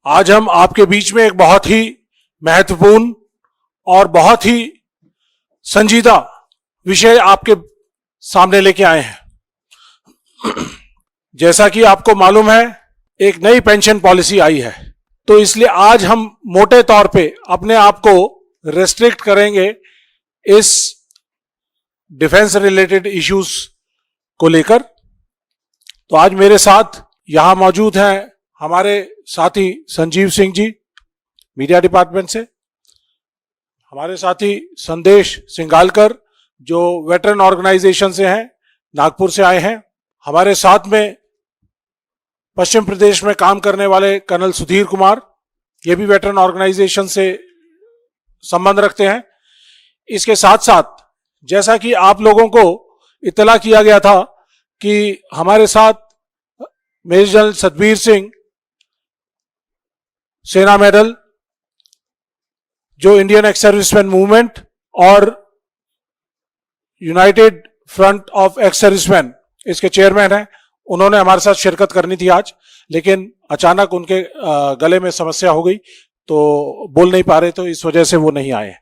आज हम आपके बीच में एक बहुत ही महत्वपूर्ण और बहुत ही संजीदा विषय आपके सामने लेके आए हैं। जैसा कि आपको मालूम है, एक नई पेंशन पॉलिसी आई है, तो इसलिए आज हम मोटे तौर पे अपने आप को रेस्ट्रिक्ट करेंगे इस डिफेंस रिलेटेड इश्यूज को लेकर। तो आज मेरे साथ यहां मौजूद हैं हमारे साथी संजीव सिंह जी मीडिया डिपार्टमेंट से, हमारे साथी संदेश सिंगालकर जो वेटरन ऑर्गेनाइजेशन से हैं, नागपुर से आए हैं, हमारे साथ में पश्चिम प्रदेश में काम करने वाले कर्नल सुधीर कुमार, ये भी वेटरन ऑर्गेनाइजेशन से संबंध रखते हैं। इसके साथ साथ जैसा कि आप लोगों को इत्तला किया गया था कि हमारे साथ मेजर जनरल सतबीर सिंह सेना मेडल जो इंडियन एक्स सर्विसमैन मूवमेंट और United front of ex serviceman इसके चेयरमैन हैं, उन्होंने हमारे साथ शिरकत करनी थी आज, लेकिन अचानक उनके गले में समस्या हो गई तो बोल नहीं पा रहे, तो इस वजह से वो नहीं आए।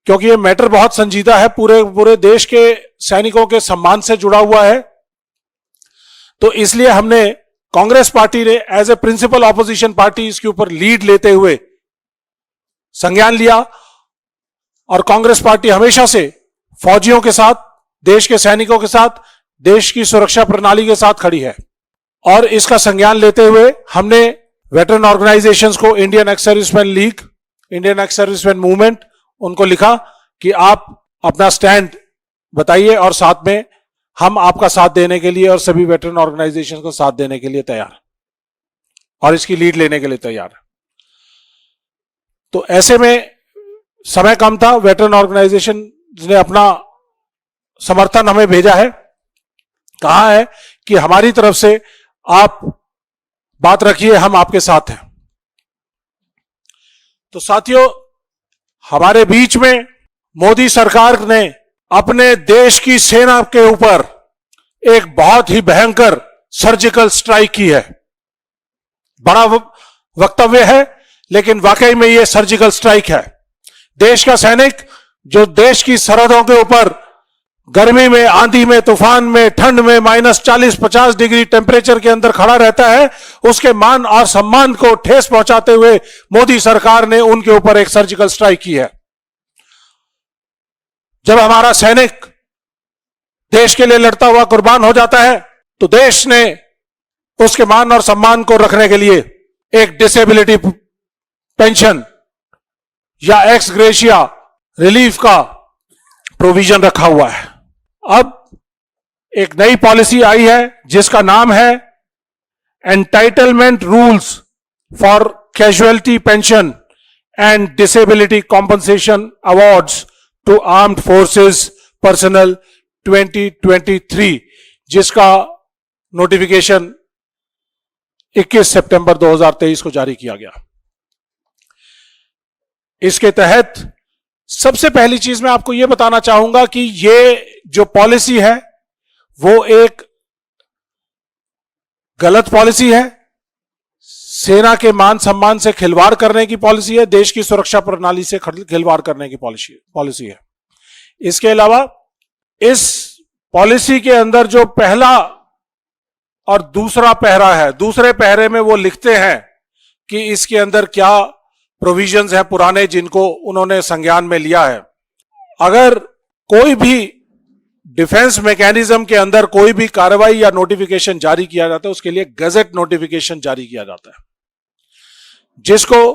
क्योंकि ये मैटर बहुत संजीदा है, पूरे देश के सैनिकों के सम्मान से जुड़ा हुआ है, तो इसलिए हमने कांग्रेस पार्टी ने as a principal opposition party इसके ऊपर लीड लेते हुए संज्ञान लिया। और कांग्रेस पार्टी हमेशा से फौजियों के साथ, देश के सैनिकों के साथ, देश की सुरक्षा प्रणाली के साथ खड़ी है। और इसका संज्ञान लेते हुए हमने वेटरन ऑर्गेनाइजेशंस को, Indian ex serviceman league, Indian ex serviceman movement, उनको लिखा कि आप अपना स्टैंड बताइए और साथ में हम आपका साथ देने के लिए और सभी वेटरन ऑर्गेनाइजेशन को साथ देने के लिए तैयार और इसकी लीड लेने के लिए तैयार। तो ऐसे में समय कम था, वेटरन ऑर्गेनाइजेशन ने अपना समर्थन हमें भेजा है, कहा है कि हमारी तरफ से आप बात रखिए, हम आपके साथ हैं। तो साथियों, हमारे बीच में मोदी सरकार ने अपने देश की सेना के ऊपर एक बहुत ही भयंकर सर्जिकल स्ट्राइक की है। बड़ा वक्तव्य है, लेकिन वाकई में यह सर्जिकल स्ट्राइक है। देश का सैनिक जो देश की सरहदों के ऊपर गर्मी में, आंधी में, तूफान में, ठंड में -40-50 डिग्री टेम्परेचर के अंदर खड़ा रहता है, उसके मान और सम्मान को ठेस पहुंचाते हुए मोदी सरकार ने उनके ऊपर एक सर्जिकल स्ट्राइक की है। जब हमारा सैनिक देश के लिए लड़ता हुआ कुर्बान हो जाता है, तो देश ने उसके मान और सम्मान को रखने के लिए एक डिसेबिलिटी पेंशन या एक्स ग्रेशिया रिलीफ का प्रोविजन रखा हुआ है। अब एक नई पॉलिसी आई है जिसका नाम है entitlement rules for casualty pension and disability compensation awards to armed forces personnel 2023, जिसका नोटिफिकेशन 21 सितंबर 2023 को जारी किया गया। इसके तहत सबसे पहली चीज मैं आपको यह बताना चाहूंगा कि ये जो पॉलिसी है वो एक गलत पॉलिसी है, सेना के मान सम्मान से खिलवाड़ करने की पॉलिसी है, देश की सुरक्षा प्रणाली से खिलवाड़ करने की पॉलिसी है। इसके अलावा इस पॉलिसी के अंदर जो पहला और दूसरा पहरा है, दूसरे पहरे में वो लिखते हैं कि इसके अंदर क्या प्रोविजंस हैं पुराने जिनको उन्होंने संज्ञान में लिया है। अगर कोई भी डिफेंस मैकेनिज्म के अंदर कोई भी कार्रवाई या नोटिफिकेशन जारी किया जाता है, उसके लिए गजट नोटिफिकेशन जारी किया जाता है, जिसको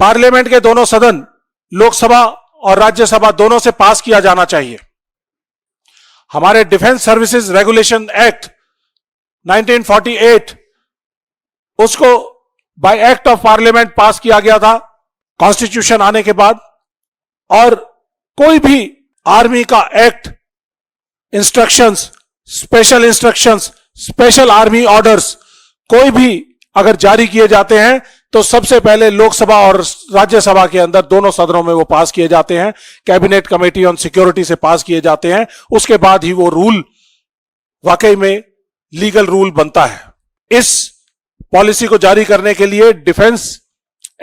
पार्लियामेंट के दोनों सदन, लोकसभा और राज्यसभा दोनों से पास किया जाना चाहिए। हमारे डिफेंस सर्विसेज रेगुलेशन एक्ट 1948 उसको बाय एक्ट ऑफ पार्लियामेंट पास किया गया था कॉन्स्टिट्यूशन आने के बाद। और कोई भी आर्मी का act, instructions, special instructions, special army orders कोई भी अगर जारी किए जाते हैं तो सबसे पहले लोकसभा और राज्यसभा के अंदर दोनों सदनों में वो पास किए जाते हैं, कैबिनेट कमेटी ऑन सिक्योरिटी से पास किए जाते हैं, उसके बाद ही वो रूल वाकई में लीगल रूल बनता है। इस पॉलिसी को जारी करने के लिए defence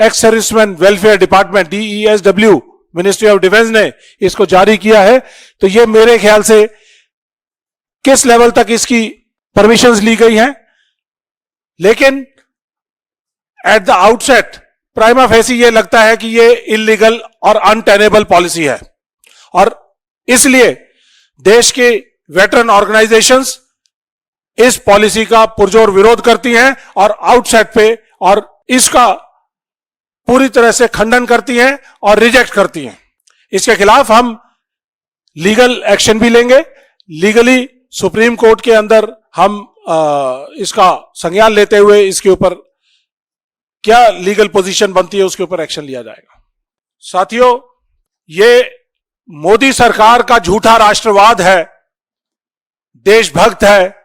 ex serviceman welfare department DESW ministry of defence ने इसको जारी किया है। तो ये मेरे ख्याल से किस लेवल तक इसकी परमिशंस ली गई हैं, लेकिन at the outset prima facie ये लगता है कि ये इलीगल और अनटेनेबल पॉलिसी है, और इसलिए देश के वेटरन ऑर्गेनाइजेशंस इस पॉलिसी का पुरजोर विरोध करती हैं और आउटसेट पे और इसका पूरी तरह से खंडन करती हैं और रिजेक्ट करती हैं। इसके खिलाफ हम लीगल एक्शन भी लेंगे। लीगली सुप्रीम कोर्ट के अंदर हम इसका संज्ञान लेते हुए इसके ऊपर क्या लीगल पोजीशन बनती है उसके ऊपर एक्शन लिया जाएगा। साथियों, ये मोदी सरकार का झूठा राष्ट्रवाद है, देशभक्त है,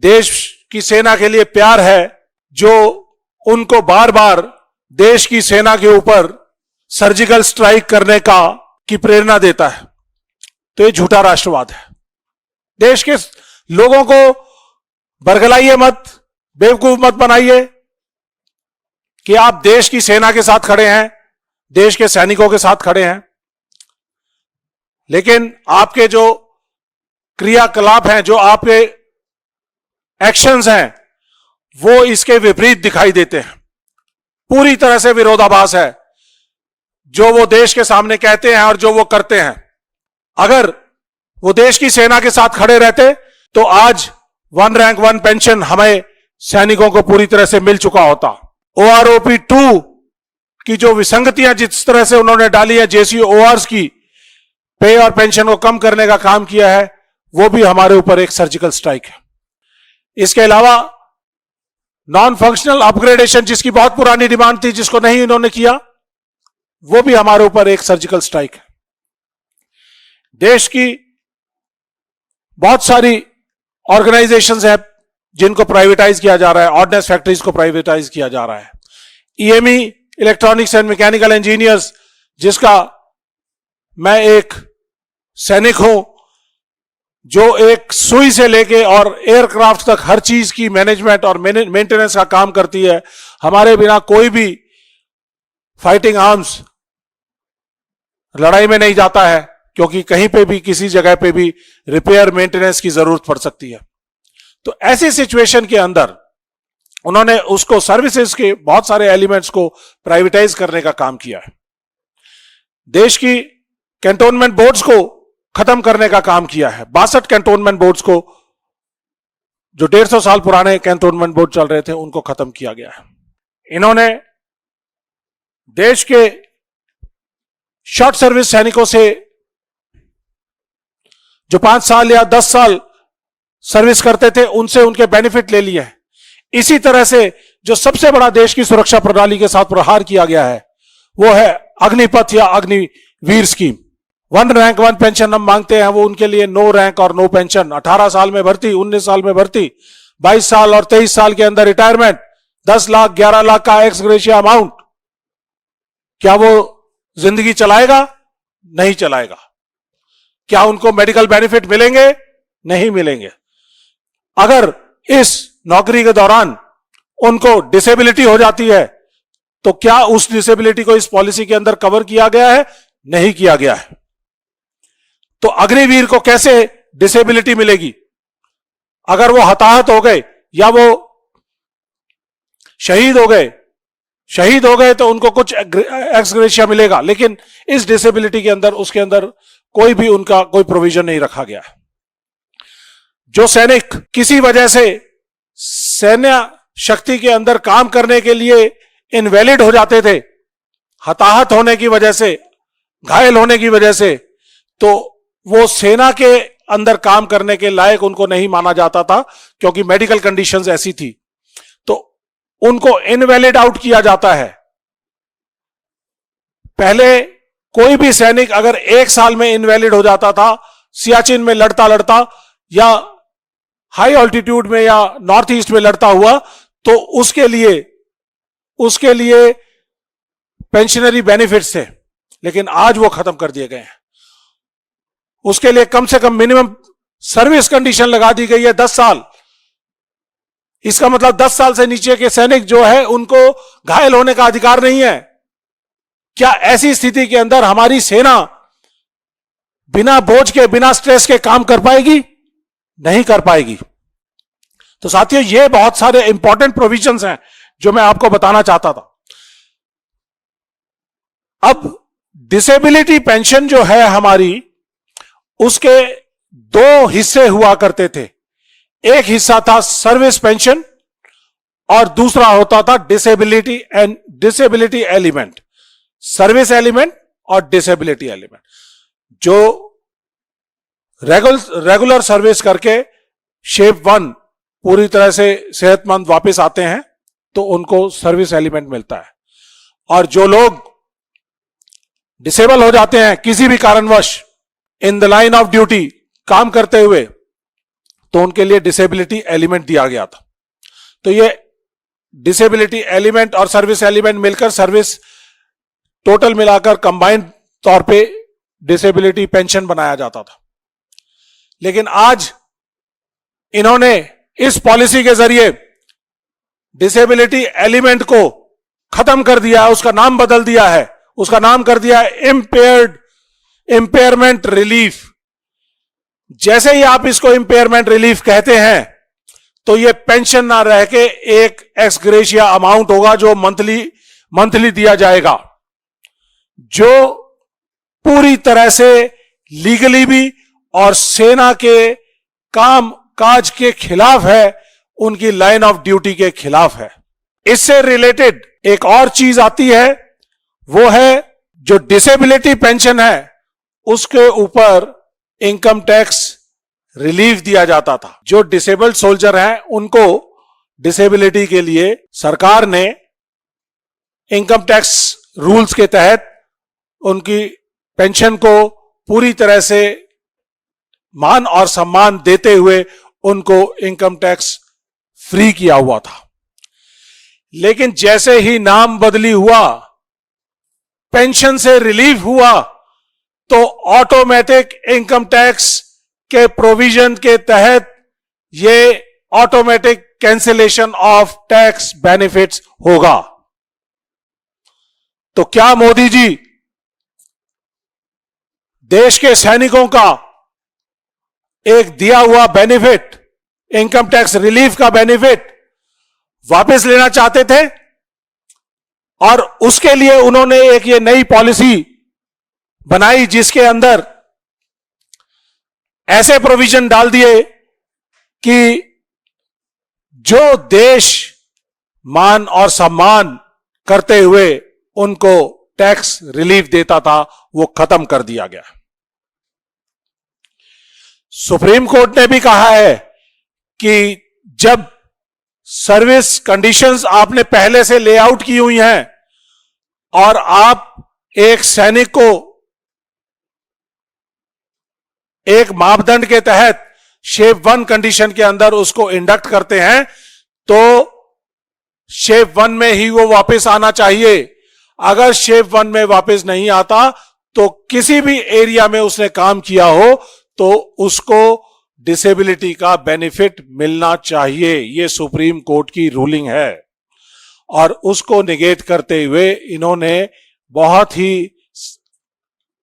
देश की सेना के लिए प्यार है, जो उनको बार बार देश की सेना के ऊपर सर्जिकल स्ट्राइक करने की प्रेरणा देता है। तो ये झूठा राष्ट्रवाद है। देश के लोगों को बरगलाइए मत, बेवकूफ मत बनाइए कि आप देश की सेना के साथ खड़े हैं, देश के सैनिकों के साथ खड़े हैं, लेकिन आपके जो क्रियाकलाप हैं, जो आपके एक्शंस हैं, वो इसके विपरीत दिखाई देते हैं। पूरी तरह से विरोधाभास है जो वो देश के सामने कहते हैं और जो वो करते हैं। अगर वो देश की सेना के साथ खड़े रहते तो आज 1 रैंक 1 पेंशन हमें सैनिकों को पूरी तरह से मिल चुका होता। OROP 2 की जो विसंगतियां जिस तरह से उन्होंने डाली है, JCORs की पे और पेंशन को कम करने का काम किया है, वो भी हमारे ऊपर एक सर्जिकल स्ट्राइक है। इसके अलावा नॉन फंक्शनल अपग्रेडेशन, जिसकी बहुत पुरानी डिमांड थी, जिसको नहीं इन्होंने किया, वो भी हमारे ऊपर एक सर्जिकल स्ट्राइक है। देश की बहुत सारी ऑर्गेनाइजेशंस हैं जिनको प्राइवेटाइज किया जा रहा है। ऑर्डिनेंस फैक्ट्रीज को प्राइवेटाइज किया जा रहा है। EME electronics and mechanical engineers, जिसका मैं एक सैनिक हूं, जो एक सुई से लेके और एयरक्राफ्ट तक हर चीज की मैनेजमेंट और मेंटेनेंस का काम करती है। हमारे बिना कोई भी फाइटिंग आर्म्स लड़ाई में नहीं जाता है, क्योंकि कहीं पे भी किसी जगह पे भी रिपेयर मेंटेनेंस की जरूरत पड़ सकती है। तो ऐसी सिचुएशन के अंदर उन्होंने उसको सर्विसेज के बहुत सारे एलिमेंट्स को प्राइवेटाइज करने का काम किया है। देश की कैंटोनमेंट बोर्ड्स को खत्म करने का काम किया है। 62 कैंटोनमेंट बोर्ड्स को, जो 150 साल पुराने कैंटोनमेंट बोर्ड चल रहे थे, उनको खत्म किया गया है। इन्होंने देश के शॉर्ट सर्विस सैनिकों से जो 5 साल या 10 साल सर्विस करते थे, उनसे उनके बेनिफिट ले लिए हैं। इसी तरह से जो सबसे बड़ा देश की सुरक्षा प्रणाली के साथ प्रहार किया गया है, वो है अग्निपथ या अग्निवीर स्कीम। 1 रैंक 1 पेंशन हम मांगते हैं, वो उनके लिए नो रैंक और नो पेंशन। 18 साल में भर्ती, 19 साल में भर्ती, 22 साल और 23 साल के अंदर रिटायरमेंट, 10 लाख 11 लाख का एक्स ग्रेशिया अमाउंट। क्या वो जिंदगी चलाएगा? नहीं चलाएगा। क्या उनको मेडिकल बेनिफिट मिलेंगे? नहीं मिलेंगे। अगर इस नौकरी के दौरान उनको डिसेबिलिटी हो जाती है, तो क्या उस डिसेबिलिटी को इस पॉलिसी के अंदर कवर किया गया है? नहीं किया गया है। तो अग्निवीर को कैसे डिसेबिलिटी मिलेगी? अगर वो हताहत हो गए या वो शहीद हो गए तो उनको कुछ एक्स ग्रेशिया मिलेगा, लेकिन इस डिसेबिलिटी के अंदर, उसके अंदर कोई भी उनका कोई प्रोविजन नहीं रखा गया है। जो सैनिक किसी वजह से सैन्य शक्ति के अंदर काम करने के लिए इनवैलिड हो जाते थे, हताहत होने की वजह से, घायल होने की वजह से, तो वो सेना के अंदर काम करने के लायक उनको नहीं माना जाता था, क्योंकि मेडिकल कंडीशंस ऐसी थी। तो उनको इनवैलिड आउट किया जाता है। पहले कोई भी सैनिक अगर 1 साल में इनवैलिड हो जाता था, सियाचिन में लड़ता लड़ता या हाई ऑल्टीट्यूड में या नॉर्थ ईस्ट में लड़ता हुआ, तो उसके लिए पेंशनरी बेनिफिट्स थे, लेकिन आज वो खत्म कर दिए गए हैं। उसके लिए कम से कम मिनिमम सर्विस कंडीशन लगा दी गई है 10 साल। इसका मतलब 10 साल से नीचे के सैनिक जो है उनको घायल होने का अधिकार नहीं है। क्या ऐसी स्थिति के अंदर हमारी सेना बिना बोझ के, बिना स्ट्रेस के काम कर पाएगी? नहीं कर पाएगी। तो साथियों, ये बहुत सारे इंपॉर्टेंट प्रोविजंस हैं जो मैं आपको बताना चाहता था। अब डिसेबिलिटी पेंशन जो है हमारी, उसके दो हिस्से हुआ करते थे। एक हिस्सा था सर्विस पेंशन और दूसरा होता था डिसेबिलिटी एलिमेंट। सर्विस एलिमेंट और डिसेबिलिटी एलिमेंट। जो रेगुलर सर्विस करके शेप 1 पूरी तरह से सेहतमंद वापस आते हैं तो उनको सर्विस एलिमेंट मिलता है, और जो लोग डिसेबल हो जाते हैं किसी भी कारणवश in the line of duty काम करते हुए, तो उनके लिए डिसेबिलिटी एलिमेंट दिया गया था। तो ये डिसेबिलिटी एलिमेंट और सर्विस एलिमेंट मिलकर सर्विस टोटल मिलाकर कंबाइंड तौर पे डिसेबिलिटी पेंशन बनाया जाता था। लेकिन आज इन्होंने इस पॉलिसी के जरिए डिसेबिलिटी एलिमेंट को खत्म कर दिया है, उसका नाम बदल दिया है। उसका नाम कर दिया है इंपेयरमेंट रिलीफ। जैसे ही आप इसको इंपेयरमेंट रिलीफ कहते हैं तो ये पेंशन ना रह के एक एक्स ग्रेशिया अमाउंट होगा जो मंथली दिया जाएगा, जो पूरी तरह से लीगली भी और सेना के काम काज के खिलाफ है, उनकी लाइन ऑफ ड्यूटी के खिलाफ है। इससे रिलेटेड एक और चीज आती है, वो है जो डिसेबिलिटी पेंशन है उसके ऊपर इनकम टैक्स रिलीफ दिया जाता था। जो डिसेबल्ड सोल्जर हैं उनको डिसेबिलिटी के लिए सरकार ने इनकम टैक्स रूल्स के तहत उनकी पेंशन को पूरी तरह से मान और सम्मान देते हुए उनको इनकम टैक्स फ्री किया हुआ था। लेकिन जैसे ही नाम बदली हुआ, पेंशन से रिलीफ हुआ, तो ऑटोमेटिक इनकम टैक्स के प्रोविजन के तहत ये automatic cancellation of tax benefits होगा। तो क्या मोदी जी देश के सैनिकों का एक दिया हुआ बेनिफिट, इनकम टैक्स रिलीफ का बेनिफिट वापस लेना चाहते थे? और उसके लिए उन्होंने एक ये नई पॉलिसी बनाई जिसके अंदर ऐसे प्रोविजन डाल दिए कि जो देश मान और सम्मान करते हुए उनको टैक्स रिलीफ देता था वो खत्म कर दिया गया। सुप्रीम कोर्ट ने भी कहा है कि जब सर्विस कंडीशंस आपने पहले से लेआउट की हुई हैं और आप एक सैनिक को एक मापदंड के तहत शेप 1 कंडीशन के अंदर उसको इंडक्ट करते हैं, तो शेप 1 में ही वो वापस आना चाहिए। अगर शेप 1 में वापस नहीं आता तो किसी भी एरिया में उसने काम किया हो तो उसको डिसेबिलिटी का बेनिफिट मिलना चाहिए। ये सुप्रीम कोर्ट की रूलिंग है, और उसको निगेट करते हुए इन्होंने बहुत ही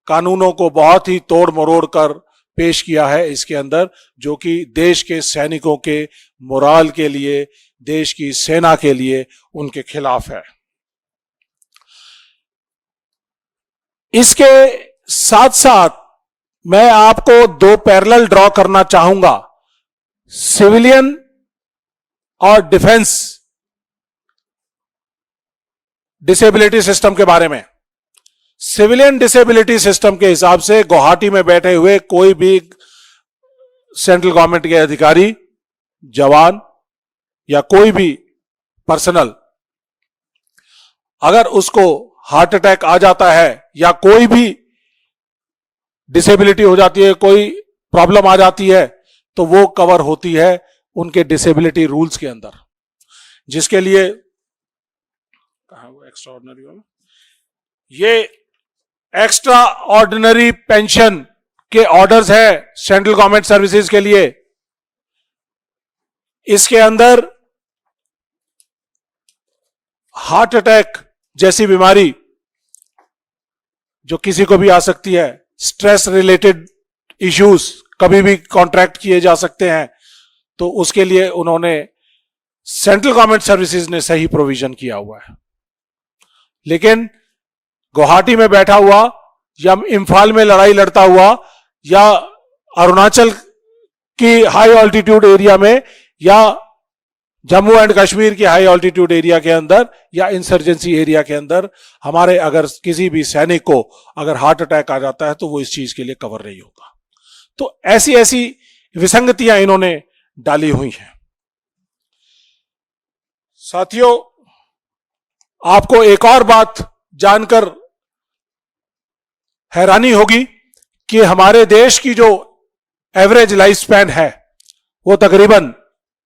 कानूनों को बहुत ही तोड़ मरोड़ कर पेश किया है इसके अंदर, जो कि देश के सैनिकों के मोराल के लिए, देश की सेना के लिए उनके खिलाफ है। इसके साथ साथ मैं आपको दो पैरेलल ड्रॉ करना चाहूंगा, सिविलियन और डिफेंस डिसेबिलिटी सिस्टम के बारे में। सिविलियन डिसेबिलिटी सिस्टम के हिसाब से गुवाहाटी में बैठे हुए कोई भी सेंट्रल गवर्नमेंट के अधिकारी, जवान या कोई भी पर्सनल, अगर उसको हार्ट अटैक आ जाता है या कोई भी डिसेबिलिटी हो जाती है, कोई प्रॉब्लम आ जाती है, तो वो कवर होती है उनके डिसेबिलिटी रूल्स के अंदर, जिसके लिए एक्स्ट्रा ऑर्डिनरी वाला, ये एक्स्ट्रा ऑर्डिनरी पेंशन के ऑर्डर्स है सेंट्रल गवर्नमेंट सर्विसेज के लिए। इसके अंदर हार्ट अटैक जैसी बीमारी जो किसी को भी आ सकती है, स्ट्रेस रिलेटेड इश्यूज कभी भी कॉन्ट्रैक्ट किए जा सकते हैं, तो उसके लिए उन्होंने सेंट्रल गवर्नमेंट सर्विसेज ने सही प्रोविजन किया हुआ है। लेकिन गुवाहाटी में बैठा हुआ या इम्फाल में लड़ाई लड़ता हुआ या अरुणाचल की हाई ऑल्टीट्यूड एरिया में या जम्मू एंड कश्मीर के हाई ऑल्टीट्यूड एरिया के अंदर या इंसर्जेंसी एरिया के अंदर हमारे अगर किसी भी सैनिक को अगर हार्ट अटैक आ जाता है तो वो इस चीज के लिए कवर नहीं होगा। तो ऐसी ऐसी विसंगतियां इन्होंने डाली हुई हैं। साथियों, आपको एक और बात जानकर हैरानी होगी कि हमारे देश की जो एवरेज लाइफ स्पैन है वो तकरीबन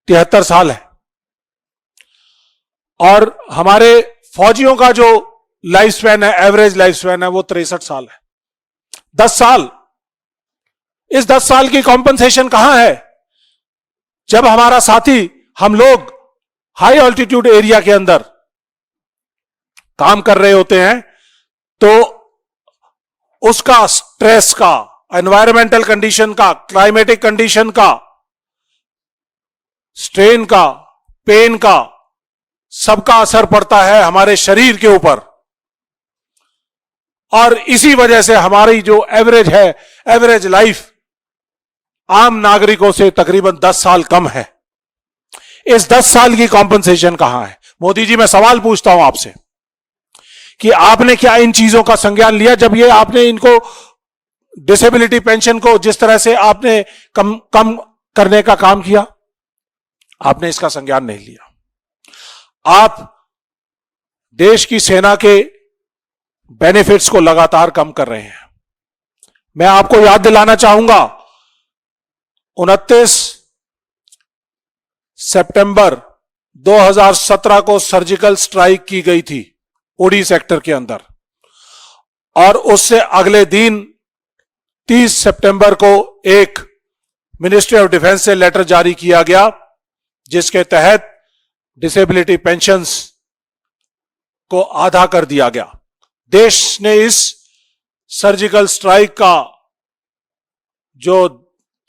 73 साल है और हमारे फौजियों का जो लाइफ स्पैन है, एवरेज लाइफ स्पैन है, वो 63 साल है। 10 साल, इस 10 साल की कॉम्पनसेशन कहां है? जब हमारा साथी, हम लोग हाई ऑल्टीट्यूड एरिया के अंदर काम कर रहे होते हैं तो उसका स्ट्रेस का, एनवायरमेंटल कंडीशन का, क्लाइमेटिक कंडीशन का, स्ट्रेन का, पेन का, सबका असर पड़ता है हमारे शरीर के ऊपर। और इसी वजह से हमारी जो एवरेज है, एवरेज लाइफ आम नागरिकों से तकरीबन 10 साल कम है। इस 10 साल की कॉम्पनसेशन कहां है? मोदी जी, मैं सवाल पूछता हूं आपसे कि आपने क्या इन चीजों का संज्ञान लिया जब ये आपने इनको डिसेबिलिटी पेंशन को जिस तरह से आपने कम करने का काम किया? आपने इसका संज्ञान नहीं लिया। आप देश की सेना के बेनिफिट्स को लगातार कम कर रहे हैं। मैं आपको याद दिलाना चाहूंगा, 29 सितंबर 2017 को सर्जिकल स्ट्राइक की गई थी उड़ी सेक्टर के अंदर और उससे अगले दिन 30 सितंबर को एक मिनिस्ट्री ऑफ डिफेंस से लेटर जारी किया गया जिसके तहत डिसेबिलिटी पेंशन्स को आधा कर दिया गया। देश ने इस सर्जिकल स्ट्राइक का जो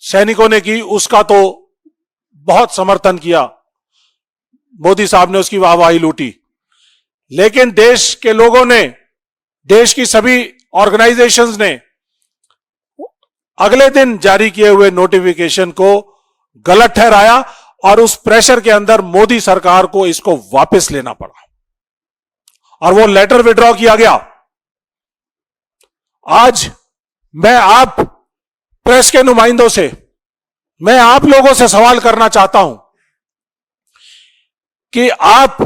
सैनिकों ने की उसका तो बहुत समर्थन किया, मोदी साहब ने उसकी वाहवाही लूटी। लेकिन देश के लोगों ने, देश की सभी ऑर्गेनाइजेशंस ने अगले दिन जारी किए हुए नोटिफिकेशन को गलत ठहराया और उस प्रेशर के अंदर मोदी सरकार को इसको वापस लेना पड़ा और वो लेटर विड्रॉ किया गया। आज मैं आप प्रेस के नुमाइंदों से, मैं आप लोगों से सवाल करना चाहता हूं कि आप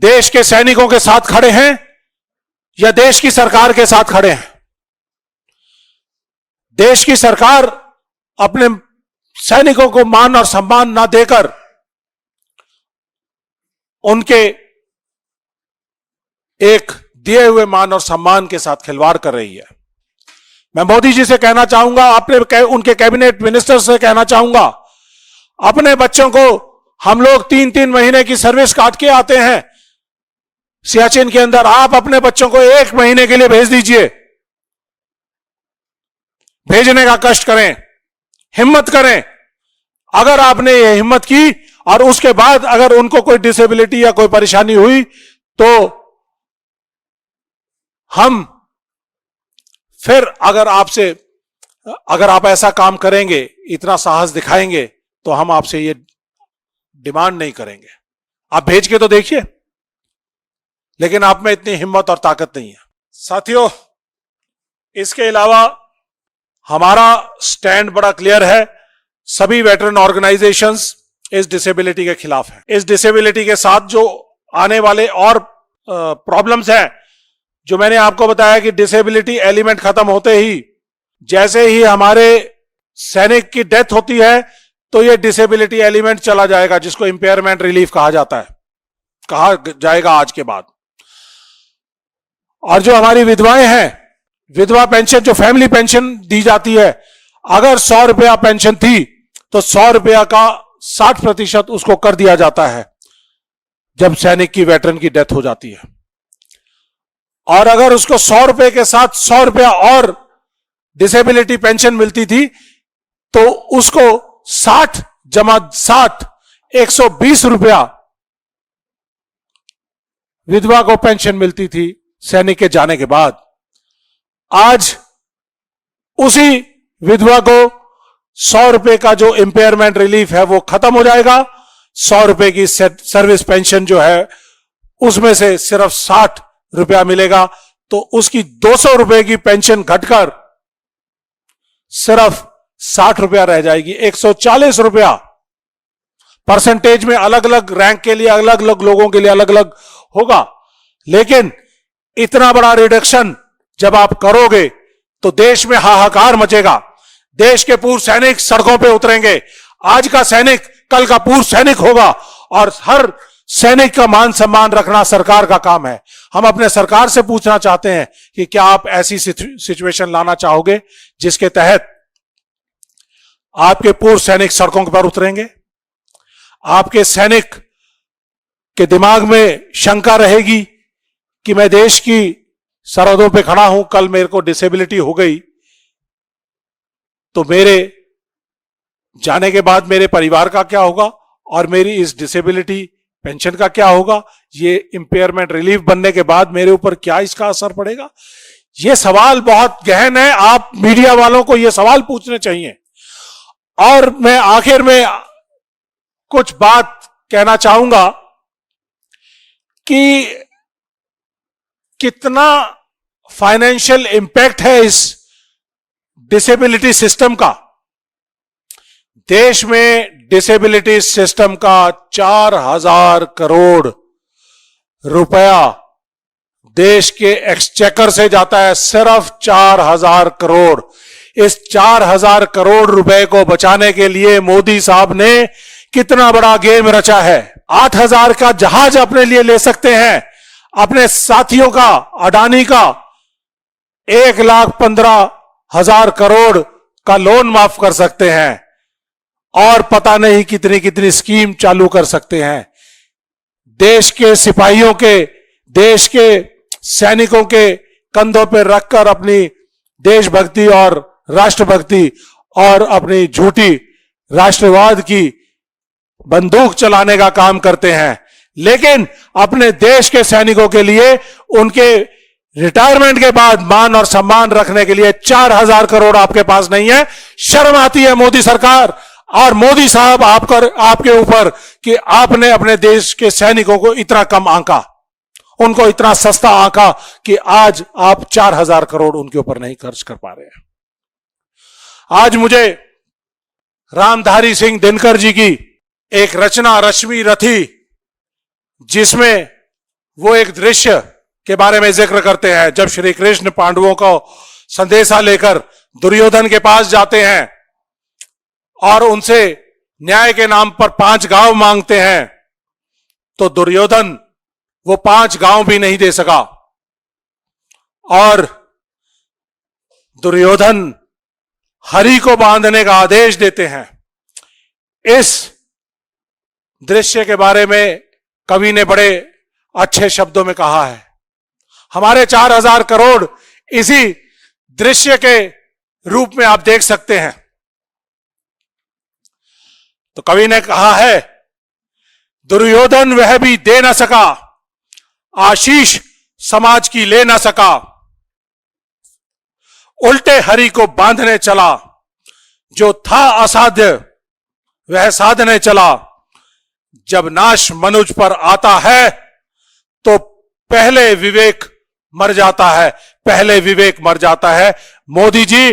देश के सैनिकों के साथ खड़े हैं या देश की सरकार के साथ खड़े हैं? देश की सरकार अपने सैनिकों को मान और सम्मान ना देकर उनके एक दिए हुए मान और सम्मान के साथ खिलवाड़ कर रही है। मैं मोदी जी से कहना चाहूंगा, उनके कैबिनेट मिनिस्टर से कहना चाहूंगा, अपने बच्चों को, हम लोग 3-3 महीने की सर्विस काट के आते हैं सियाचिन के अंदर, आप अपने बच्चों को 1 महीने के लिए भेज दीजिए। भेजने का कष्ट करें, हिम्मत करें। अगर आपने ये हिम्मत की और उसके बाद अगर उनको कोई डिसेबिलिटी या कोई परेशानी हुई तो हम फिर अगर आप ऐसा काम करेंगे, इतना साहस दिखाएंगे, तो हम आपसे ये डिमांड नहीं करेंगे। आप भेज के तो देखिए, लेकिन आप में इतनी हिम्मत और ताकत नहीं है। साथियों, इसके अलावा हमारा स्टैंड बड़ा क्लियर है। सभी वेटरन ऑर्गेनाइजेशंस इस डिसेबिलिटी के खिलाफ हैं। इस डिसेबिलिटी के साथ जो आने वाले और प्रॉब्लम्स हैं, जो मैंने आपको बताया कि डिसेबिलिटी एलिमेंट खत्म होते ही, जैसे ही हमारे सैनिक की डेथ होती है तो ये डिसेबिलिटी एलिमेंट चला जाएगा, जिसको इंपेयरमेंट रिलीफ कहा जाता है, कहा जाएगा आज के बाद। और जो हमारी विधवाएं हैं, विधवा पेंशन, जो फैमिली पेंशन दी जाती है, अगर 100 रुपया पेंशन थी तो 100 रुपया का 60% उसको कर दिया जाता है। जब सैनिक की वेटरन की डेथ हो जाती है। और अगर उसको 100 रुपए के साथ 100 रुपया और डिसेबिलिटी पेंशन मिलती थी तो उसको 60 जमा 60 120 रुपया विधवा को पेंशन मिलती थी सैनिक के जाने के बाद। आज उसी विधवा को 100 रुपए का जो इंपेयरमेंट रिलीफ है वो खत्म हो जाएगा। 100 रुपए की सर्विस पेंशन जो है उसमें से सिर्फ 60 रुपया मिलेगा, तो उसकी 200 रुपए की पेंशन घटकर सिर्फ 60 रुपया रह जाएगी। 140 रुपया परसेंटेज में अलग अलग रैंक के लिए, अलग अलग लोगों के लिए अलग अलग होगा, लेकिन इतना बड़ा रिडक्शन जब आप करोगे तो देश में हाहाकार मचेगा। देश के पूर्व सैनिक सड़कों पे उतरेंगे। आज का सैनिक कल का पूर्व सैनिक होगा और हर सैनिक का मान सम्मान रखना सरकार का काम है। हम अपने सरकार से पूछना चाहते हैं कि क्या आप ऐसी सिचुएशन लाना चाहोगे जिसके तहत आपके पूर्व सैनिक सड़कों पर उतरेंगे? आपके सैनिक के दिमाग में शंका रहेगी कि मैं देश की सरहदों पे खड़ा हूं, कल मेरे को डिसेबिलिटी हो गई तो मेरे जाने के बाद मेरे परिवार का क्या होगा और मेरी इस डिसेबिलिटी पेंशन का क्या होगा? ये इंपेयरमेंट रिलीफ बनने के बाद मेरे ऊपर क्या इसका असर पड़ेगा? ये सवाल बहुत गहन है। आप मीडिया वालों को ये सवाल पूछने चाहिए। और मैं आखिर में कुछ बात कहना चाहूंगा कि कितना फाइनेंशियल इंपैक्ट है इस डिसेबिलिटी सिस्टम का। देश में डिसेबिलिटी सिस्टम का 4000 करोड़ रुपया देश के एक्सचेकर से जाता है, सिर्फ 4000 करोड़। इस 4000 करोड़ रुपए को बचाने के लिए मोदी साहब ने कितना बड़ा गेम रचा है। 8000 का जहाज अपने लिए ले सकते हैं, अपने साथियों का, अडानी का 1,15,000 करोड़ का लोन माफ कर सकते हैं और पता नहीं कितनी कितनी स्कीम चालू कर सकते हैं। देश के सिपाहियों के, देश के सैनिकों के कंधों पर रखकर अपनी देशभक्ति और राष्ट्रभक्ति और अपनी झूठी राष्ट्रवाद की बंदूक चलाने का काम करते हैं, लेकिन अपने देश के सैनिकों के लिए उनके रिटायरमेंट के बाद मान और सम्मान रखने के लिए 4000 करोड़ आपके पास नहीं है। शर्म आती है मोदी सरकार और मोदी साहब आपके ऊपर कि आपने अपने देश के सैनिकों को इतना कम आंका, उनको इतना सस्ता आंका कि आज आप 4000 करोड़ उनके ऊपर नहीं खर्च कर पा रहे हैं। आज मुझे रामधारी सिंह दिनकर जी की एक रचना रश्मि रथी, जिसमें वो एक दृश्य के बारे में जिक्र करते हैं जब श्री कृष्ण पांडवों को संदेशा लेकर दुर्योधन के पास जाते हैं और उनसे न्याय के नाम पर 5 गांव मांगते हैं, तो दुर्योधन वो 5 गांव भी नहीं दे सका और दुर्योधन हरि को बांधने का आदेश देते हैं। इस दृश्य के बारे में कवि ने बड़े अच्छे शब्दों में कहा है। हमारे 4000 करोड़ इसी दृश्य के रूप में आप देख सकते हैं। तो कवि ने कहा है, दुर्योधन वह भी दे न सका, आशीष समाज की ले न सका, उल्टे हरि को बांधने चला, जो था असाध्य वह साधने चला, जब नाश मनुज पर आता है तो पहले विवेक मर जाता है, पहले विवेक मर जाता है। मोदी जी,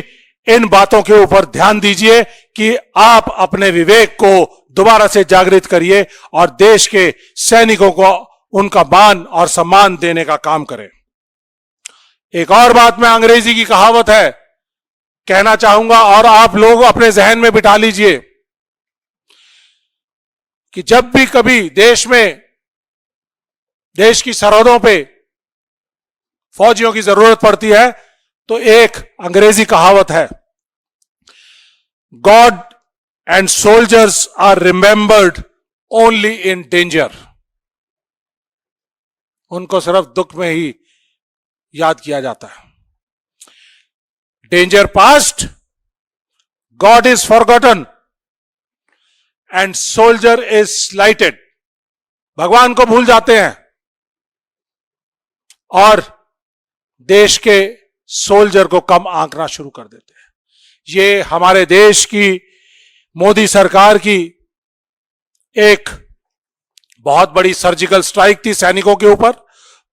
इन बातों के ऊपर ध्यान दीजिए कि आप अपने विवेक को दोबारा से जागृत करिए और देश के सैनिकों को उनका मान और सम्मान देने का काम करें। एक और बात मैं अंग्रेजी की कहावत है कहना चाहूंगा और आप लोग अपने जहन में बिठा लीजिए कि जब भी कभी देश में, देश की सरहदों पे फौजियों की जरूरत पड़ती है तो एक अंग्रेजी कहावत है, god and soldiers are remembered only in danger. उनको सिर्फ दुख में ही याद किया जाता है। Danger past, god is forgotten and soldier is slighted. भगवान को भूल जाते हैं और देश के सोल्जर को कम आंकना शुरू कर देते हैं। ये हमारे देश की मोदी सरकार की एक बहुत बड़ी सर्जिकल स्ट्राइक थी सैनिकों के ऊपर,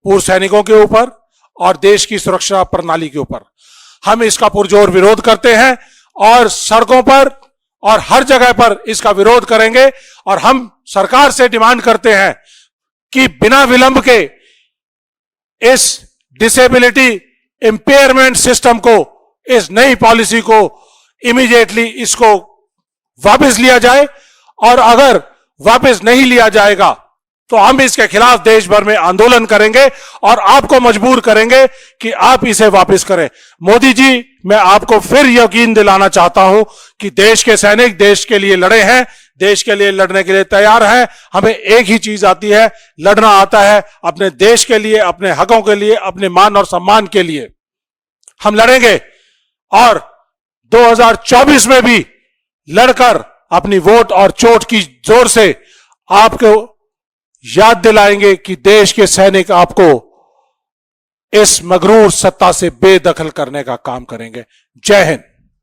पूर्व सैनिकों के ऊपर और देश की सुरक्षा प्रणाली के ऊपर। हम इसका पुरजोर विरोध करते हैं और सड़कों पर और हर जगह पर इसका विरोध करेंगे और हम सरकार से डिमांड करते हैं कि बिना विलंब के इस डिसेबिलिटी इंपेयरमेंट सिस्टम को, इस नई पॉलिसी को इमीडिएटली इसको वापस लिया जाए और अगर वापस नहीं लिया जाएगा तो हम इसके खिलाफ देश भर में आंदोलन करेंगे और आपको मजबूर करेंगे कि आप इसे वापस करें। मोदी जी, मैं आपको फिर यकीन दिलाना चाहता हूं कि देश के सैनिक देश के लिए लड़े हैं, देश के लिए लड़ने के लिए तैयार हैं। हमें एक ही चीज आती है, लड़ना आता है अपने देश के लिए, अपने हकों के लिए, अपने मान और सम्मान के लिए। हम लड़ेंगे और 2024 में भी लड़कर अपनी वोट और चोट की जोर से आपको याद दिलाएंगे कि देश के सैनिक आपको इस मगरूर सत्ता से बेदखल करने का काम करेंगे। जय हिंद।